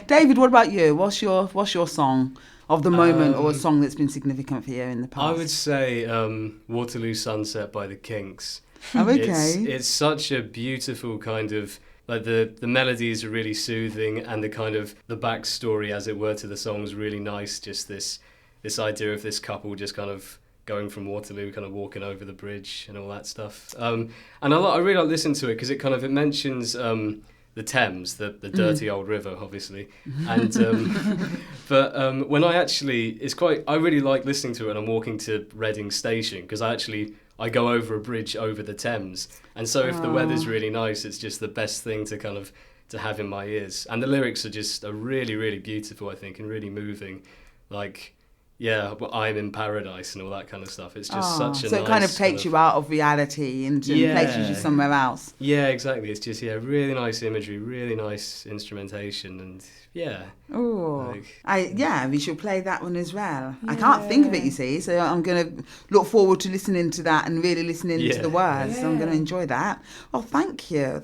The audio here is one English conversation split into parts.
David, what about you? What's your song of the moment, or a song that's been significant for you in the past? I would say Waterloo Sunset by the Kinks. Oh, okay. It's such a beautiful kind of, like, the melodies are really soothing, and the kind of the backstory, as it were, to the song is really nice. Just this idea of this couple just kind of going from Waterloo, kind of walking over the bridge and all that stuff. And I really like listening to it because it mentions the Thames, the dirty old river, obviously. And but when I really like listening to it when I'm walking to Reading Station, because I go over a bridge over the Thames, and so if the weather's really nice, it's just the best thing to have in my ears. And the lyrics are really, really beautiful, I think, and really moving. Like, yeah, I'm in paradise and all that kind of stuff. It's just such a so nice... it kind of takes you out of reality and places you somewhere else. Yeah, exactly. It's just, really nice imagery, really nice instrumentation, and we should play that one as well. Yeah. I can't think of it, you see, so I'm going to look forward to listening to that and really listening to the words. So I'm going to enjoy that. Oh, thank you.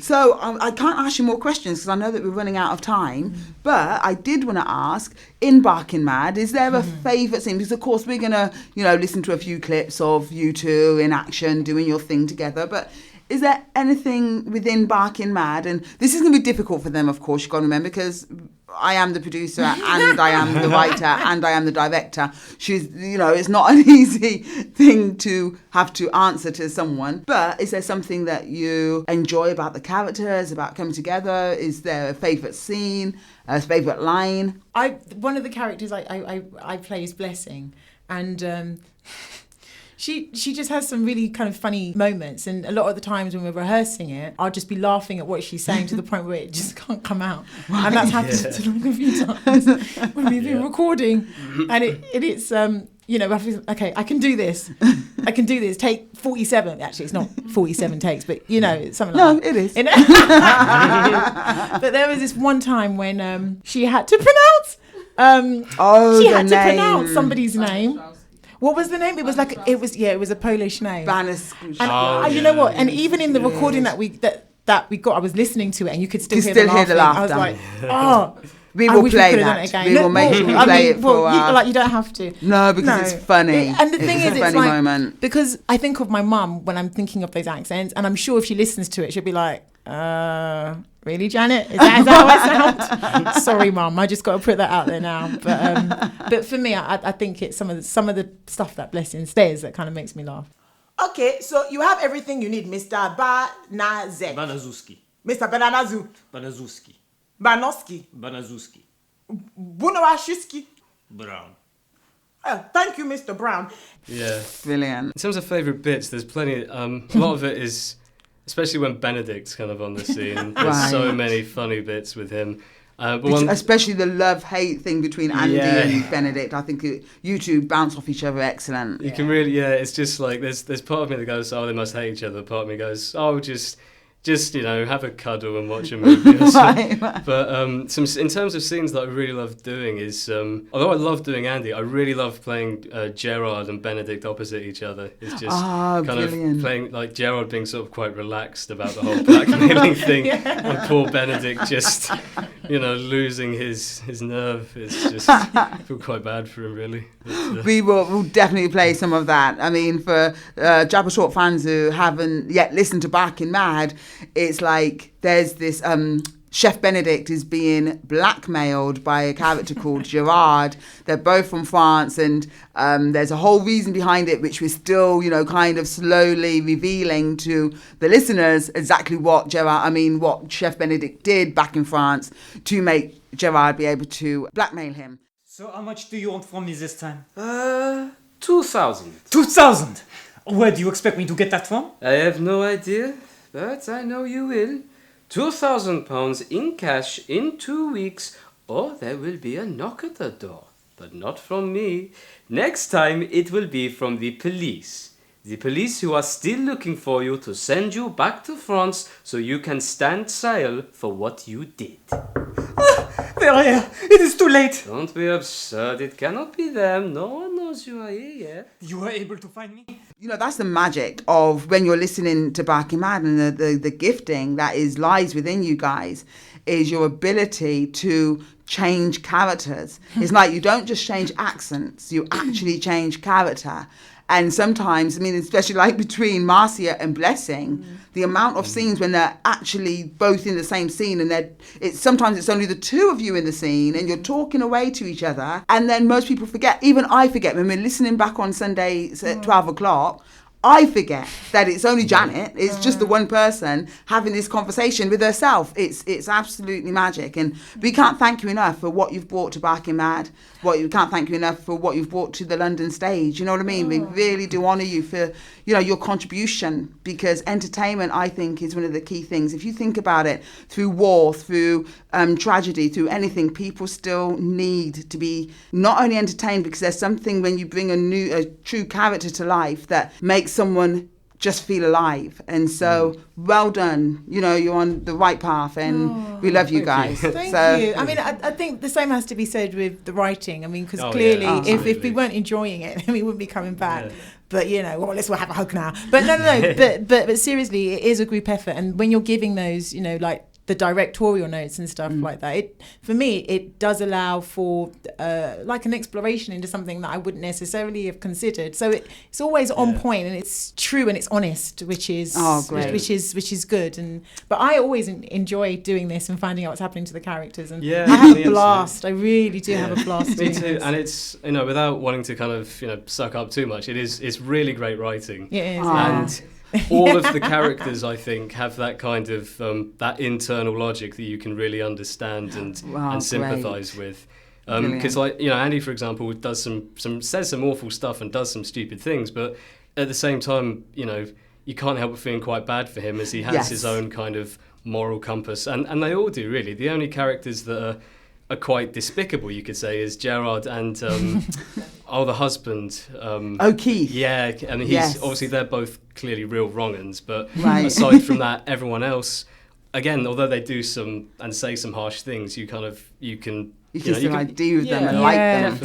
So I can't ask you more questions because I know that we're running out of time, but I did want to ask, in Barking Mad, is there a favourite scene? Because of course we're going to, listen to a few clips of you two in action doing your thing together, but is there anything within Barking Mad? And this is going to be difficult for them, of course, you've got to remember, because I am the producer and I am the writer and I am the director. It's not an easy thing to have to answer to someone. But is there something that you enjoy about the characters, about coming together? Is there a favourite scene, a favourite line? One of the characters I play is Blessing, and She just has some really kind of funny moments, and a lot of the times when we're rehearsing it, I'll just be laughing at what she's saying to the point where it just can't come out. Right. And that's happened to me a few times when we've been recording. And it's okay, I can do this. Take 47. Actually, it's not 47 takes, but it's something like that. No, it is. But there was this one time when she had to pronounce. She had to pronounce somebody's name. What was the name? It was a Polish name. And you know what? And even in the recording that we got, I was listening to it, and you could still hear the laughter. I was like, we will play that. We will make sure we play it for. You don't have to. No, because it's funny. And the thing is, it's a funny moment. Because I think of my mum when I'm thinking of those accents, and I'm sure if she listens to it, she'll be like, really, Janet? Is that how I sound? Sorry, Mum. I just got to put that out there now. But for me, I think it's some of the stuff that Blessing says that kind of makes me laugh. Okay, so you have everything you need, Mr. Banazek. Banazuski. Mr. Bananazu. Banazuski. Banoski. Banazuski. Bunawashewski. Brown. Thank you, Mr. Brown. Yeah. Brilliant. In terms of favourite bits, there's plenty. A lot of it is, especially when Benedict's kind of on the scene. There's so many funny bits with him. Especially the love-hate thing between Andy and Benedict. I think you two bounce off each other excellent. You can really, it's just like, there's part of me that goes, oh, they must hate each other. Part of me goes, oh, just have a cuddle and watch a movie or something. Right. But in terms of scenes that I really love doing is, although I love doing Andy, I really love playing Gerard and Benedict opposite each other. It's just brilliant. Of playing, like, Gerard being sort of quite relaxed about the whole blackmailing thing, and poor Benedict just, losing his nerve. It's just, I feel quite bad for him, really. We'll definitely play some of that. I mean, for Jabba Short fans who haven't yet listened to Barking Mad, it's like there's this Chef Benedict is being blackmailed by a character called Gerard. They're both from France, and there's a whole reason behind it, which we're still, kind of slowly revealing to the listeners exactly what Chef Benedict did back in France to make Gerard be able to blackmail him. So how much do you want from me this time? 2,000. 2,000? Where do you expect me to get that from? I have no idea, but I know you will. £2,000 in cash in 2 weeks, or there will be a knock at the door. But not from me. Next time it will be from the police. The police who are still looking for you to send you back to France so you can stand trial for what you did. They are here. It is too late. Don't be absurd. It cannot be them. No one knows you are here yet. You were able to find me? That's the magic of when you're listening to Barking Mad, and the gifting that lies within you guys is your ability to change characters. It's like you don't just change accents, you actually change character. And sometimes, I mean, especially like between Marcia and Blessing, the amount of scenes when they're actually both in the same scene, and sometimes it's only the two of you in the scene and you're talking away to each other. And then most people forget, even I forget, when we're listening back on Sundays at 12 o'clock, I forget that it's only Janet. It's just the one person having this conversation with herself. It's absolutely magic. And we can't thank you enough for what you've brought to Barking Mad. We can't thank you enough for what you've brought to the London stage. You know what I mean? We really do honour you for, your contribution, because entertainment, I think, is one of the key things. If you think about it, through war, through tragedy, through anything, people still need to be not only entertained, because there's something when you bring a true character to life that makes someone just feel alive. And so well done, you're on the right path, and we love you guys. Thank you. I mean, I think the same has to be said with the writing. I mean, because clearly if we weren't enjoying it, then we wouldn't be coming back. But let's have a hug now. But no. but seriously, it is a group effort, and when you're giving those, like the directorial notes and stuff like that, for me it does allow for like an exploration into something that I wouldn't necessarily have considered. So it's always on point, and it's true, and it's honest, which is which is good. But I always enjoy doing this and finding out what's happening to the characters, and I have a blast. I really do have a blast. Me too. This. And it's without wanting to kind of suck up too much, it's really great writing. It is. And all of the characters, I think, have that kind of that internal logic that you can really understand and sympathise with. Because Andy, for example, does says some awful stuff and does some stupid things, but at the same time, you can't help but feeling quite bad for him, as he has his own kind of moral compass, and they all do, really. The only characters that are quite despicable, you could say, is Gerard and the husband. Keith. Yeah, I mean, obviously they're both clearly real wrong-uns, but aside from that, everyone else, again, although they do some and say some harsh things, you can ID with them and like them.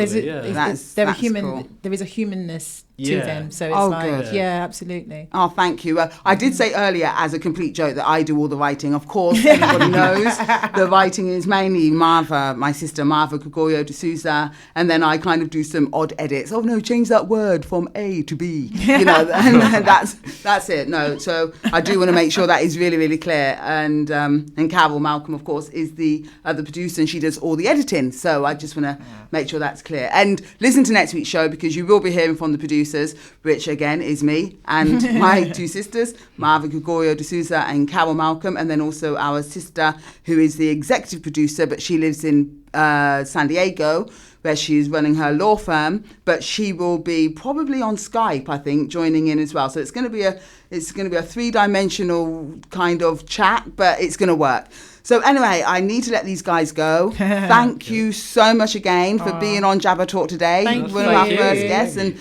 They're human. Cool. There is a humanness to them, so it's absolutely. Oh, thank you. I did say earlier, as a complete joke, that I do all the writing. Of course, everybody knows the writing is mainly Marva, my sister Marva Gregorio de Souza, and then I kind of do some odd edits. Oh no, change that word from A to B. And that's it. No, so I do want to make sure that is really, really clear. And Karol Malcolm, of course, is the other producer, and she does all the editing. So I just want to make sure that's clear. And listen to next week's show, because you will be hearing from the producers, which again is me and my two sisters, Marva Gregorio de Souza and Karol Malcolm, and then also our sister, who is the executive producer, but she lives in San Diego, where she's running her law firm, but she will be probably on Skype, I think, joining in as well. So it's going to be a 3-dimensional kind of chat, but it's going to work. So anyway, I need to let these guys go. Thank you so much again for being on Jabba Talk today. One of our first guests. And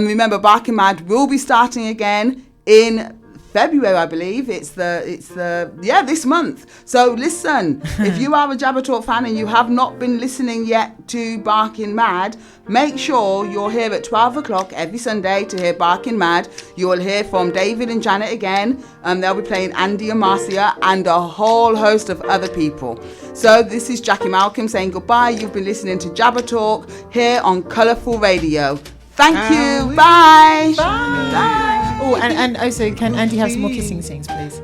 remember, Barking Mad will be starting again in February, I believe. It's this month. So listen, if you are a Jabba Talk fan and you have not been listening yet to Barking Mad, make sure you're here at 12 o'clock every Sunday to hear Barking Mad. You will hear from David and Janet again. They'll be playing Andy and Marcia and a whole host of other people. So this is Jackie Malcolm saying goodbye. You've been listening to Jabba Talk here on Colourful Radio. Thank you. Bye. Bye. Bye. Oh, and also, can Andy have some more kissing scenes, please?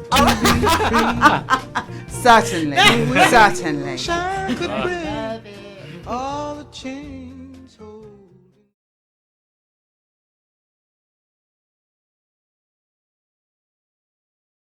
Certainly. Certainly. All the change.